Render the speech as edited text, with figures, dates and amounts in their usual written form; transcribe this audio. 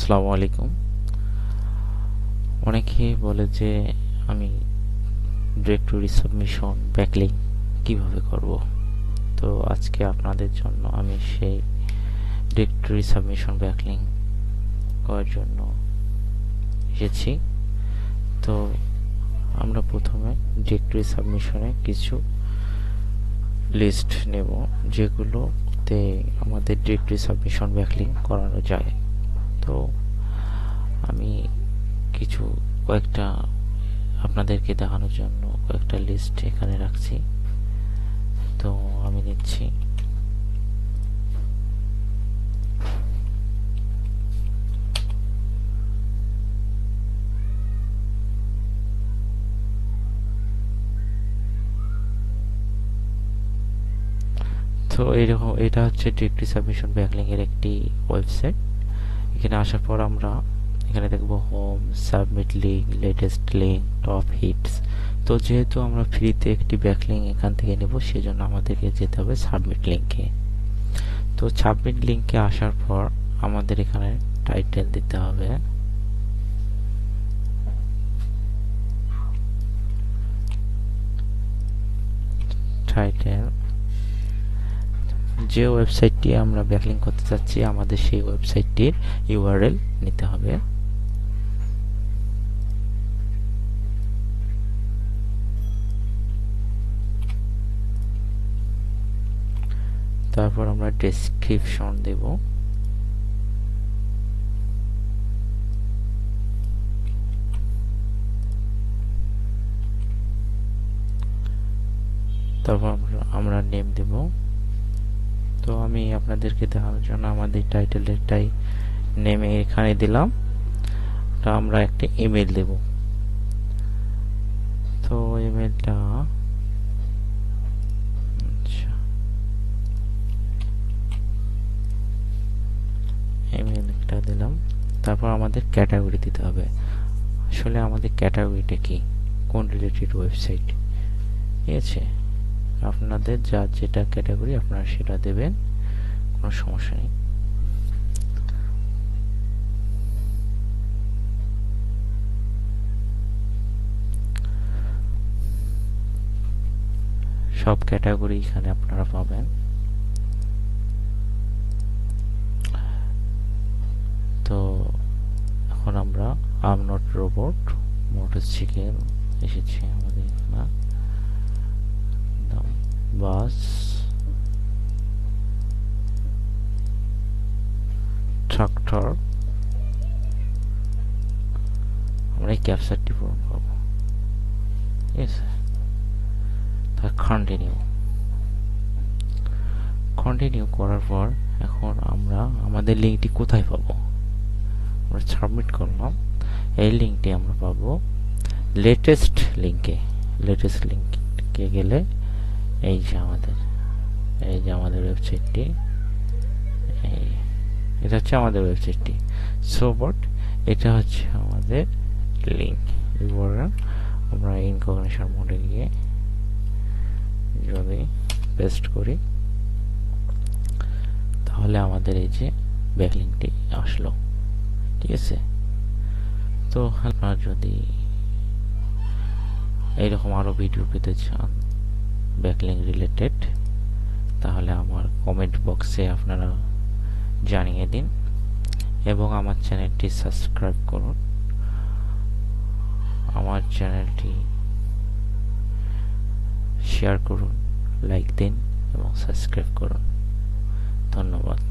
আসসালামু আলাইকুম। অনেকেই বলে যে আমি ডিরেক্টরি সাবমিশন ব্যাকলিংক কিভাবে করব। তো আজকে আপনাদের জন্য আমি সেই ডিরেক্টরি সাবমিশন ব্যাকলিংক করার জন্য এসেছি। তো আমরা প্রথমে ডিরেক্টরি সাবমিশনে কিছু লিস্ট নেব যেগুলোতে আমাদের ডিরেক্টরি সাবমিশন ব্যাকলিংক করানো যায়। তো আমি কয়েকটা আপনাদেরকে দেখানোর জন্য কয়েকটা লিস্ট এখানে রাখছি। তো আমি নিচ্ছি। তো এটা হচ্ছে ডিরেক্টরি সাবমিশন ব্যাকলিংক এর একটি ওয়েবসাইট। এখানে আসার পর আমরা এখানে দেখব home, submit link, latest link, top hits. তো যেহেতু আমরা ফ্রিতে একটি ব্যাকলিংক এখান থেকে নেব, সেজন্য আমাদেরকে যেতে হবে সাবমিট লিঙ্কে। তো সাবমিট লিঙ্কে আসার পর আমাদের এখানে টাইটেল দিতে হবে। টাইটেল যে ওয়েবসাইটটি আমরা ব্যাকলিংক করতে চাচ্ছি, আমাদের সেই ওয়েবসাইটটির ইউআরএল নিতে হবে। তারপর আমরা ডেসক্রিপশন দেব। তারপর আমরা নেম দেব। তো আমি আপনাদেরকে দেখানোর জন্য আমাদের টাইটেলটাই নেমে এখানে দিলাম। তো আমরা একটা ইমেল দেব। তো ইমেলটা ইমেলটা দিলাম। তারপর আমাদের ক্যাটাগরি দিতে হবে। আসলে আমাদের ক্যাটাগরিটা কি, কোন রিলেটেড ওয়েবসাইট, ঠিক আছে? আপনাদের যার যেটা ক্যাটাগরি আপনারা সেটা দেবেন, কোনো সমস্যা নেই। সব ক্যাটাগরি এখানে আপনারা পাবেন। তো এখন আমরা আম নট রোবট, মোটর সাইকেল এসেছে আমাদের না, বাস, ট্রাক্টর, আমরা এই ক্যাপচারটি পূরণ করব, ঠিক আছে? তার কন্টিনিউ করার পর এখন আমরা আমাদের লিঙ্কটি কোথায় পাবো? আমরা সাবমিট করলাম, এই লিঙ্কটি আমরা পাবো লেটেস্ট লিঙ্কে গেলে এই যে আমাদের ওয়েবসাইটটি, এটা হচ্ছে আমাদের ওয়েবসাইটটি। সোবট, এটা হচ্ছে আমাদের লিঙ্ক। এবার আমরা ইনকগনিশন মোডে গিয়ে যদি পেস্ট করি, তাহলে আমাদের এই যে ব্যাকলিঙ্কটি আসলো, ঠিক আছে? তো আপনারা যদি এইরকম আরো ভিডিও পেতে চান ব্যাকলিঙ্ক রিলেটেড, তাহলে আমার কমেন্ট বক্সে আপনারা জানিয়ে দিন এবং আমার চ্যানেলটি সাবস্ক্রাইব করুন। আমার চ্যানেলটি শেয়ার করুন, লাইক দিন এবং সাবস্ক্রাইব করুন। ধন্যবাদ।